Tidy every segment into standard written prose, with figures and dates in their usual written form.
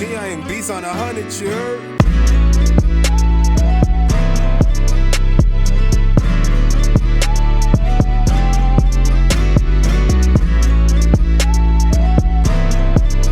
I ain't beast on 100, you heard?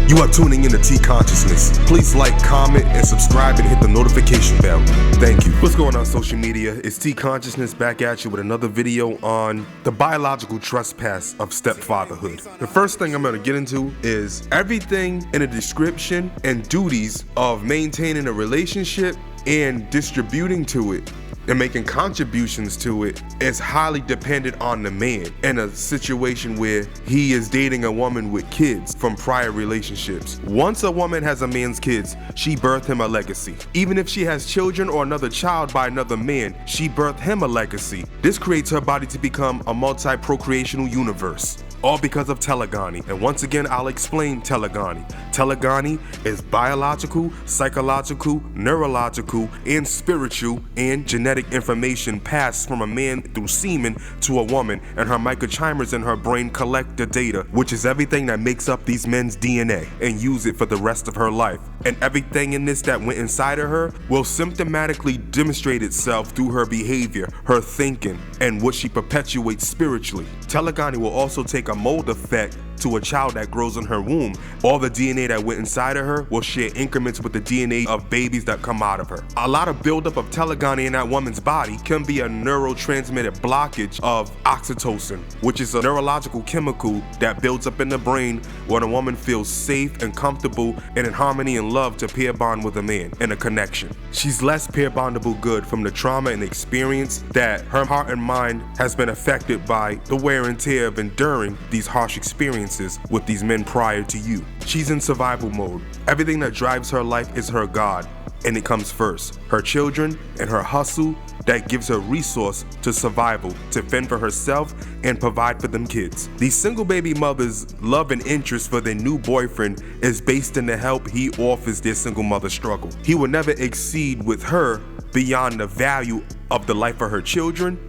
You are tuning in to T Consciousness. Please like, comment, and subscribe and hit the notification bell. Thank you. What's going on social media? It's T Consciousness back at you with another video on the biological trespass of stepfatherhood. The first thing I'm going to get into is everything in the description and duties of maintaining a relationship and distributing to it and making contributions to it is highly dependent on the man in a situation where he is dating a woman with kids from prior relationships. Once a woman has a man's kids, she birthed him a legacy. Even if she has children or another child by another man, she birthed him a legacy. This creates her body to become a multi-procreational universe. All because of telegamy. And once again, I'll explain telegamy. Telegamy is biological, psychological, neurological, and spiritual and genetic information passed from a man through semen to a woman, and her microchimers in her brain collect the data, which is everything that makes up these men's DNA, and use it for the rest of her life. And everything in this that went inside of her will symptomatically demonstrate itself through her behavior, her thinking, and what she perpetuates spiritually. Telegamy will also take a mold effect to a child that grows in her womb. All the DNA that went inside of her will share increments with the DNA of babies that come out of her. A lot of buildup of telegamy in that woman's body can be a neurotransmitter blockage of oxytocin, which is a neurological chemical that builds up in the brain when a woman feels safe and comfortable and in harmony and love to pair bond with a man in a connection. She's less pair bondable good from the trauma and experience that her heart and mind has been affected by the wear and tear of enduring these harsh experiences with these men prior to you. She's in survival mode. Everything that drives her life is her God, and it comes first. Her children and her hustle that gives her resource to survival, to fend for herself and provide for them kids. These single baby mothers' love and interest for their new boyfriend is based in the help he offers their single mother struggle. He will never exceed with her beyond the value of the life of her children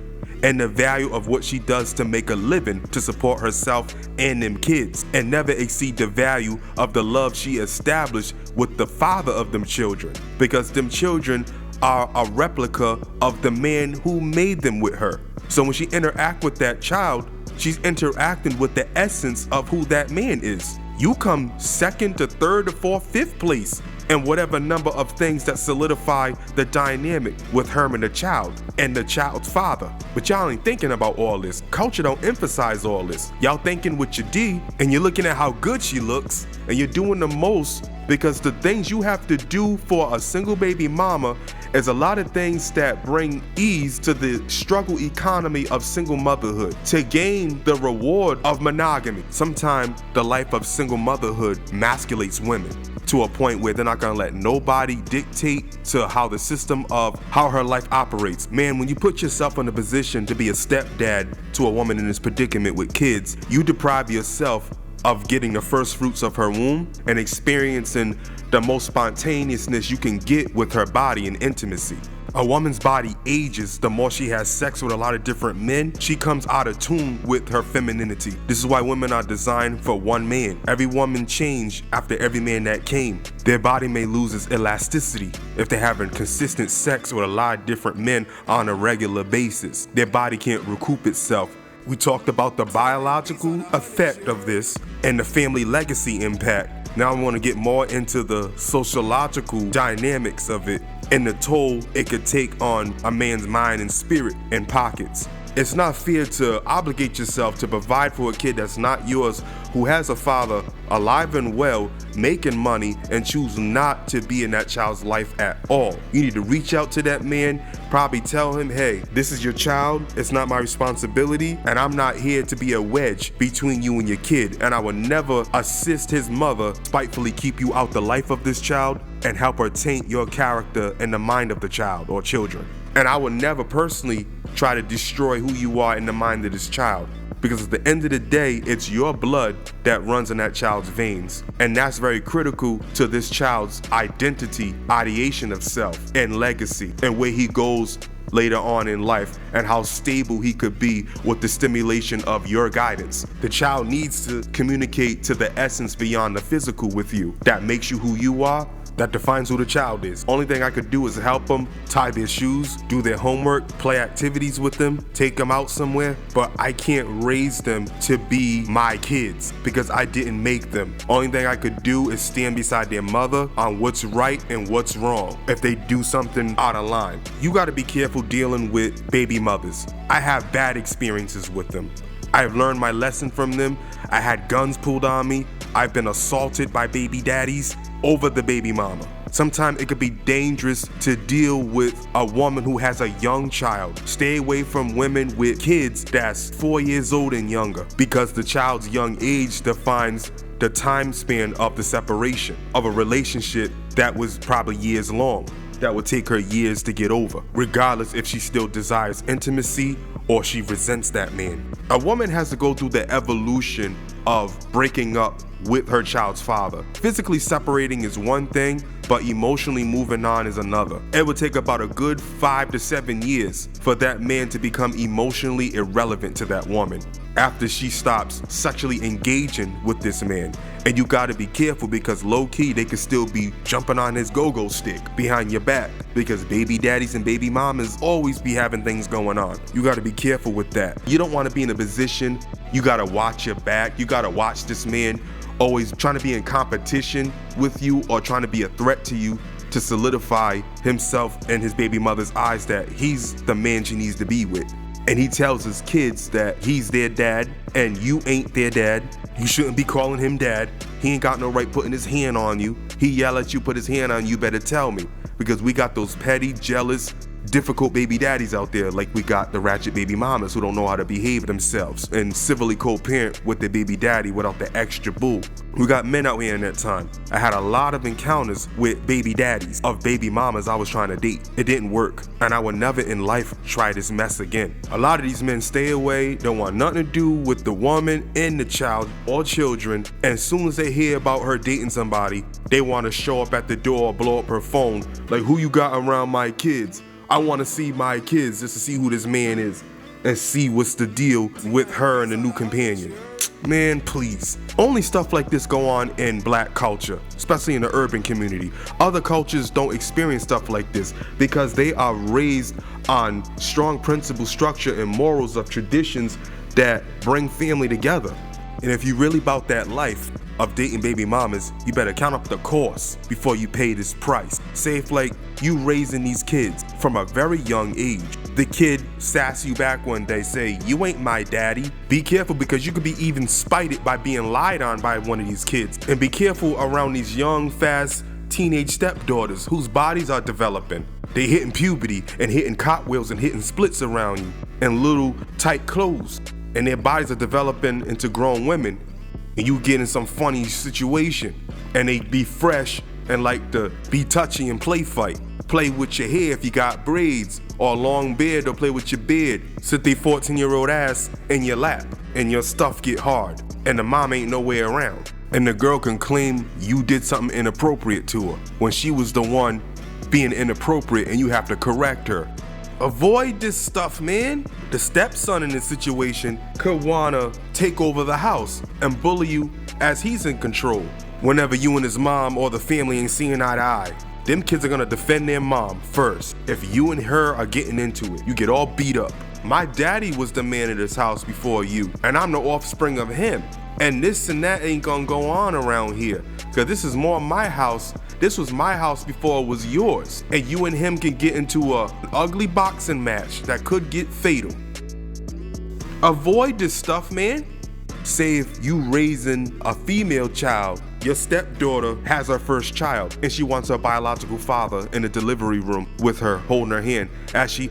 and the value of what she does to make a living to support herself and them kids, and never exceed the value of the love she established with the father of them children, because them children are a replica of the man who made them with her. So when she interact with that child, she's interacting with the essence of who that man is. You come second to third to fourth, fifth place and whatever number of things that solidify the dynamic with her and the child and the child's father. But y'all ain't thinking about all this. Culture don't emphasize all this. Y'all thinking with your D and you're looking at how good she looks and you're doing the most, because the things you have to do for a single baby mama is a lot of things that bring ease to the struggle economy of single motherhood to gain the reward of monogamy. Sometimes the life of single motherhood emasculates women to a point where they're not gonna let nobody dictate to how the system of how her life operates. Man, when you put yourself in a position to be a stepdad to a woman in this predicament with kids, you deprive yourself of getting the first fruits of her womb and experiencing the most spontaneousness you can get with her body and intimacy. A woman's body ages the more she has sex with a lot of different men. She comes out of tune with her femininity. This is why women are designed for one man. Every woman changed after every man that came. Their body may lose its elasticity if they're having consistent sex with a lot of different men on a regular basis. Their body can't recoup itself. We talked about the biological effect of this and the family legacy impact. Now I want to get more into the sociological dynamics of it and the toll it could take on a man's mind and spirit and pockets. It's not fair to obligate yourself to provide for a kid that's not yours, who has a father alive and well, making money, and choose not to be in that child's life at all. You need to reach out to that man, probably tell him, hey, this is your child, it's not my responsibility, and I'm not here to be a wedge between you and your kid, and I will never assist his mother spitefully keep you out the life of this child and help her taint your character and the mind of the child or children. And I would never personally try to destroy who you are in the mind of this child, because at the end of the day, it's your blood that runs in that child's veins. And that's very critical to this child's identity, ideation of self, and legacy, and where he goes later on in life and how stable he could be with the stimulation of your guidance. The child needs to communicate to the essence beyond the physical with you. That makes you who you are. That defines who the child is. Only thing I could do is help them tie their shoes, do their homework, play activities with them, take them out somewhere, but I can't raise them to be my kids because I didn't make them. Only thing I could do is stand beside their mother on what's right and what's wrong if they do something out of line. You gotta be careful dealing with baby mothers. I have bad experiences with them. I've learned my lesson from them. I had guns pulled on me. I've been assaulted by baby daddies over the baby mama. Sometimes it could be dangerous to deal with a woman who has a young child. Stay away from women with kids that's 4 years old and younger because the child's young age defines the time span of the separation of a relationship that was probably years long, that would take her years to get over, regardless if she still desires intimacy or she resents that man. A woman has to go through the evolution of breaking up with her child's father. Physically separating is one thing, but emotionally moving on is another. It would take about a good 5 to 7 years for that man to become emotionally irrelevant to that woman after she stops sexually engaging with this man. And you gotta be careful because low-key they could still be jumping on his go-go stick behind your back because baby daddies and baby mamas always be having things going on. You gotta be careful with that. You don't wanna be in a position, you gotta watch your back, you gotta watch this man always trying to be in competition with you or trying to be a threat to you to solidify himself in his baby mother's eyes that he's the man she needs to be with. And he tells his kids that he's their dad and you ain't their dad. You shouldn't be calling him dad. He ain't got no right putting his hand on you. He yell at you, put his hand on you, better tell me. Because we got those petty, jealous, difficult baby daddies out there, like we got the ratchet baby mamas who don't know how to behave themselves and civilly co-parent with their baby daddy without the extra bull. We got men out here in that time. I had a lot of encounters with baby daddies of baby mamas I was trying to date. It didn't work, and I would never in life try this mess again. A lot of these men stay away, don't want nothing to do with the woman and the child or children, and as soon as they hear about her dating somebody, they want to show up at the door, blow up her phone, like, who you got around my kids? I want to see my kids just to see who this man is and see what's the deal with her and the new companion. Man, please. Only stuff like this go on in black culture, especially in the urban community. Other cultures don't experience stuff like this because they are raised on strong principle, structure, and morals of traditions that bring family together. And if you really about that life of dating baby mamas, you better count up the cost before you pay this price. Say if like you raising these kids from a very young age, the kid sass you back one day, say, you ain't my daddy. Be careful because you could be even spited by being lied on by one of these kids. And be careful around these young, fast teenage stepdaughters whose bodies are developing. They hitting puberty and hitting cartwheels and hitting splits around you in little tight clothes. And their bodies are developing into grown women. And you get in some funny situation and they be fresh and like to be touchy and play fight. Play with your hair if you got braids or a long beard, or play with your beard. Sit their 14-year-old ass in your lap and your stuff get hard and the mom ain't nowhere around. And the girl can claim you did something inappropriate to her when she was the one being inappropriate and you have to correct her. Avoid this stuff, man. The stepson in this situation could wanna take over the house and bully you as he's in control. Whenever you and his mom or the family ain't seeing eye to eye, them kids are gonna defend their mom first. If you and her are getting into it, you get all beat up. My daddy was the man of this house before you, and I'm the offspring of him. And this and that ain't gonna go on around here, cause this is more my house. This was my house before it was yours. And you and him can get into an ugly boxing match that could get fatal. Avoid this stuff, man. Say if you raising a female child, your stepdaughter has her first child and she wants her biological father in the delivery room with her, holding her hand as she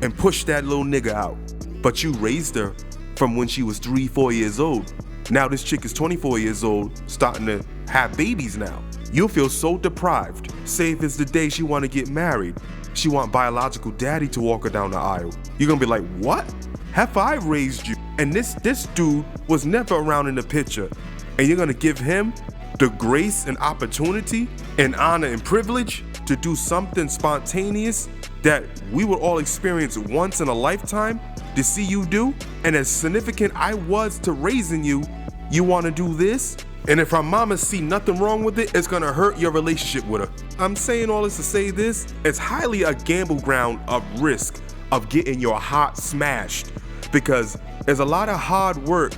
and push that little nigga out. But you raised her from when she was 3-4 years old. Now this chick is 24 years old, starting to have babies now. You'll feel so deprived. Say if it's the day she want to get married, she want biological daddy to walk her down the aisle. You're gonna be like, what? Have I raised you? And this dude was never around in the picture. And you're gonna give him the grace and opportunity and honor and privilege to do something spontaneous that we would all experience once in a lifetime to see you do, and as significant I was to raising you, you want to do this? And if our mama see nothing wrong with it, it's gonna hurt your relationship with her. I'm saying all this to say this, it's highly a gamble ground of risk of getting your heart smashed, because there's a lot of hard work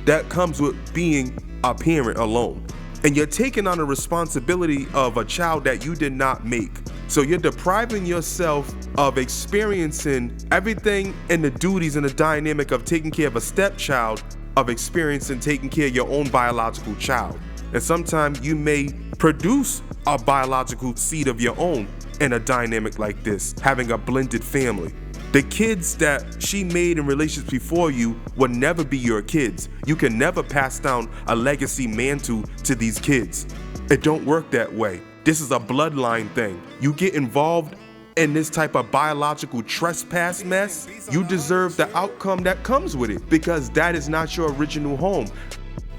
that comes with being a parent alone. And you're taking on the responsibility of a child that you did not make. So you're depriving yourself of experiencing everything and the duties and the dynamic of taking care of a stepchild, of experiencing taking care of your own biological child. And sometimes you may produce a biological seed of your own in a dynamic like this, having a blended family. The kids that she made in relationships before you will never be your kids. You can never pass down a legacy mantle to these kids. It don't work that way. This is a bloodline thing. You get involved in this type of biological trespass mess, you deserve the outcome that comes with it, because that is not your original home.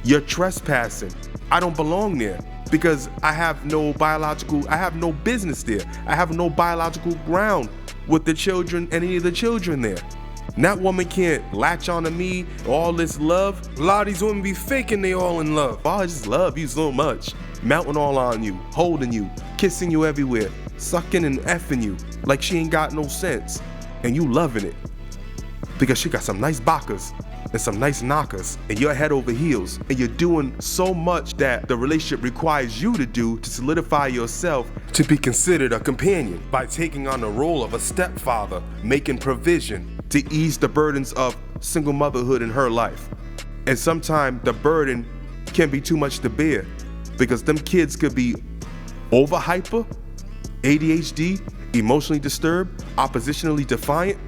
You're trespassing. I don't belong there because I have no business there. I have no biological ground with the children, any of the children there. And that woman can't latch onto me, all this love. A lot of these women be faking they all in love. Oh, I just love you so much. Mounting all on you, holding you, kissing you everywhere, sucking and effing you like she ain't got no sense. And you loving it because she got some nice bakas and some nice knockers, and you're head over heels, and you're doing so much that the relationship requires you to do to solidify yourself to be considered a companion by taking on the role of a stepfather, making provision to ease the burdens of single motherhood in her life. And sometimes the burden can be too much to bear because them kids could be over hyper, ADHD, emotionally disturbed, oppositionally defiant,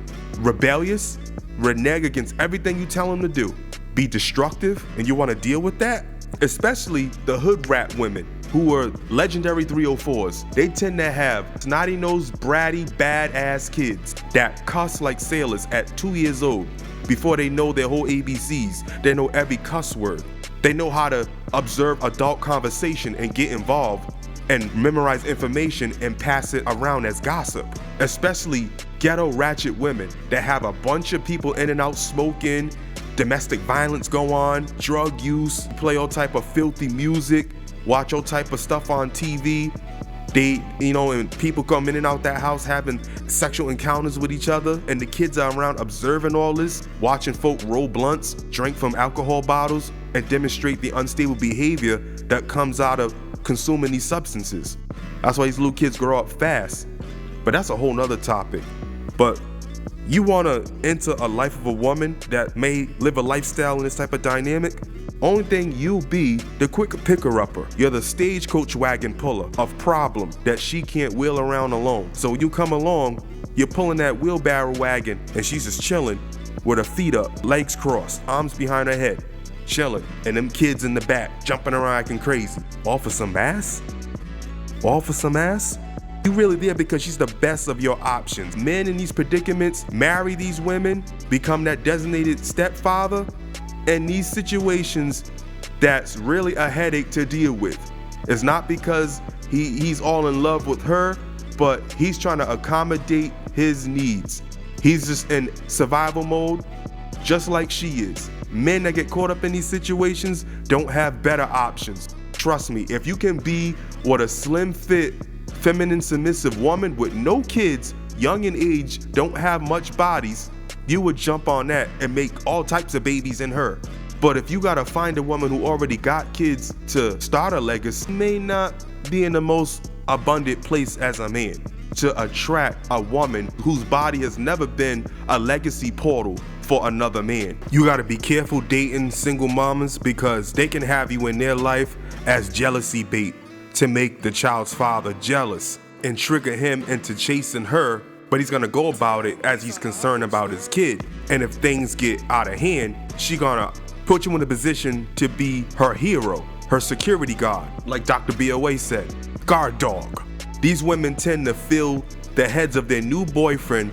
rebellious, renege against everything you tell them to do, be destructive, and you want to deal with that? Especially the hood rat women who are legendary 304s. They tend to have snotty-nosed, bratty, badass kids that cuss like sailors at 2 years old. Before they know their whole ABCs, they know every cuss word. They know how to observe adult conversation and get involved and memorize information and pass it around as gossip. Especially ghetto ratchet women that have a bunch of people in and out smoking, domestic violence go on, drug use, play all type of filthy music, watch all type of stuff on TV. They, and people come in and out that house having sexual encounters with each other, and the kids are around observing all this, watching folk roll blunts, drink from alcohol bottles, and demonstrate the unstable behavior that comes out of consuming these substances. That's why these little kids grow up fast. But that's a whole nother topic. But you want to enter a life of a woman that may live a lifestyle in this type of dynamic? Only thing you be the quick picker-upper. You're the stagecoach wagon puller of problem that she can't wheel around alone. So when you come along, you're pulling that wheelbarrow wagon and she's just chilling with her feet up, legs crossed, arms behind her head, chilling, and them kids in the back jumping around acting crazy. All for some ass? All for some ass? You really there because she's the best of your options. Men in these predicaments marry these women, become that designated stepfather, and these situations that's really a headache to deal with. It's not because he's all in love with her, but he's trying to accommodate his needs. He's just in survival mode, just like she is. Men that get caught up in these situations don't have better options. Trust me, if you can be what a slim fit, feminine, submissive woman with no kids, young in age, don't have much bodies, you would jump on that and make all types of babies in her. But if you gotta find a woman who already got kids to start a legacy, may not be in the most abundant place as a man to attract a woman whose body has never been a legacy portal for another man. You gotta be careful dating single mamas because they can have you in their life as jealousy bait to make the child's father jealous and trigger him into chasing her, but he's gonna go about it as he's concerned about his kid. And if things get out of hand, she gonna put you in a position to be her hero, her security guard, like Dr. BOA said, guard dog. These women tend to fill the heads of their new boyfriend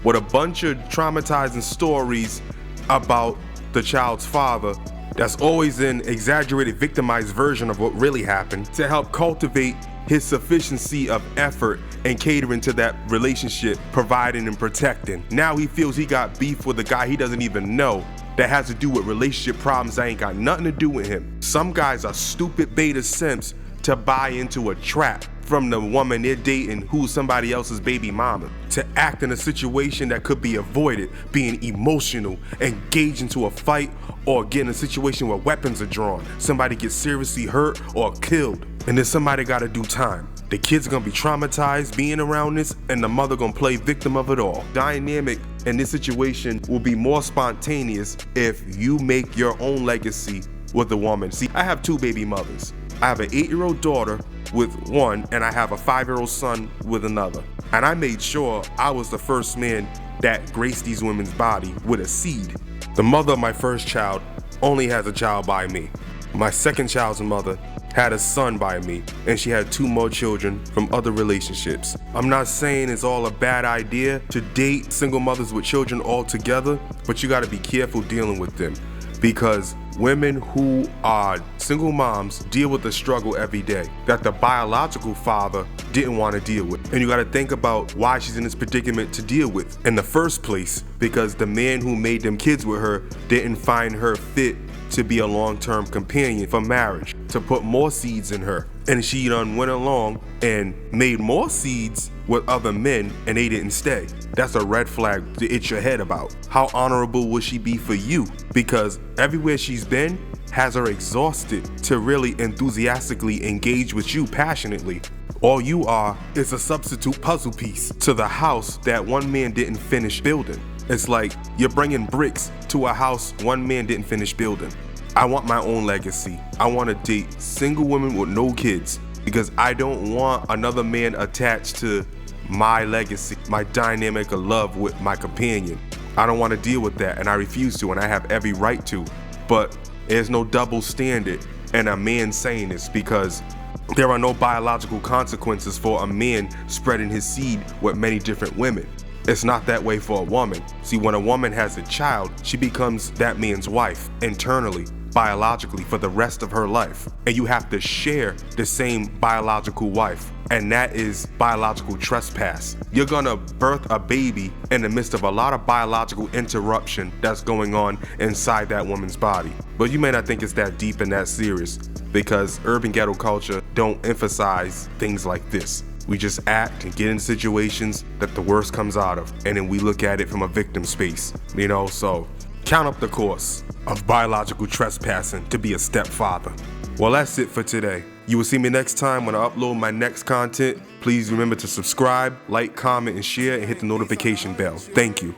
with a bunch of traumatizing stories about the child's father that's always an exaggerated, victimized version of what really happened, to help cultivate his sufficiency of effort and catering to that relationship, providing and protecting. Now he feels he got beef with a guy he doesn't even know that has to do with relationship problems that ain't got nothing to do with him. Some guys are stupid beta simps to buy into a trap from the woman they're dating who's somebody else's baby mama, to act in a situation that could be avoided, being emotional, engage into a fight, or get in a situation where weapons are drawn, somebody gets seriously hurt or killed, and then somebody gotta do time. The kid's gonna be traumatized being around this, and the mother gonna play victim of it all. Dynamic in this situation will be more spontaneous if you make your own legacy with a woman. See, I have 2 baby mothers. I have an 8-year-old daughter with one, and I have a 5-year-old son with another. And I made sure I was the first man that graced these women's body with a seed. The mother of my first child only has a child by me. My second child's mother had a son by me, and she had 2 more children from other relationships. I'm not saying it's all a bad idea to date single mothers with children all together, but you gotta be careful dealing with them, because women who are single moms deal with the struggle every day that the biological father didn't want to deal with. And you got to think about why she's in this predicament to deal with in the first place, because the man who made them kids with her didn't find her fit to be a long-term companion for marriage, to put more seeds in her. And she done went along and made more seeds with other men, and they didn't stay. That's a red flag to itch your head about. How honorable will she be for you? Because everywhere she's been has her exhausted to really enthusiastically engage with you passionately. All you are is a substitute puzzle piece to the house that one man didn't finish building. It's like you're bringing bricks to a house one man didn't finish building. I want my own legacy. I want to date single women with no kids, because I don't want another man attached to my legacy, my dynamic of love with my companion. I don't want to deal with that, and I refuse to, and I have every right to. But there's no double standard in a man saying this, because there are no biological consequences for a man spreading his seed with many different women. It's not that way for a woman. See, when a woman has a child, she becomes that man's wife internally, biologically, for the rest of her life. And you have to share the same biological wife, and that is biological trespass. You're gonna birth a baby in the midst of a lot of biological interruption that's going on inside that woman's body. But you may not think it's that deep and that serious, because urban ghetto culture don't emphasize things like this. We just act and get in situations that the worst comes out of, and then we look at it from a victim space, so count up the cost of biological trespassing to be a stepfather. Well, that's it for today. You will see me next time when I upload my next content. Please remember to subscribe, like, comment, and share, and hit the notification bell. Thank you.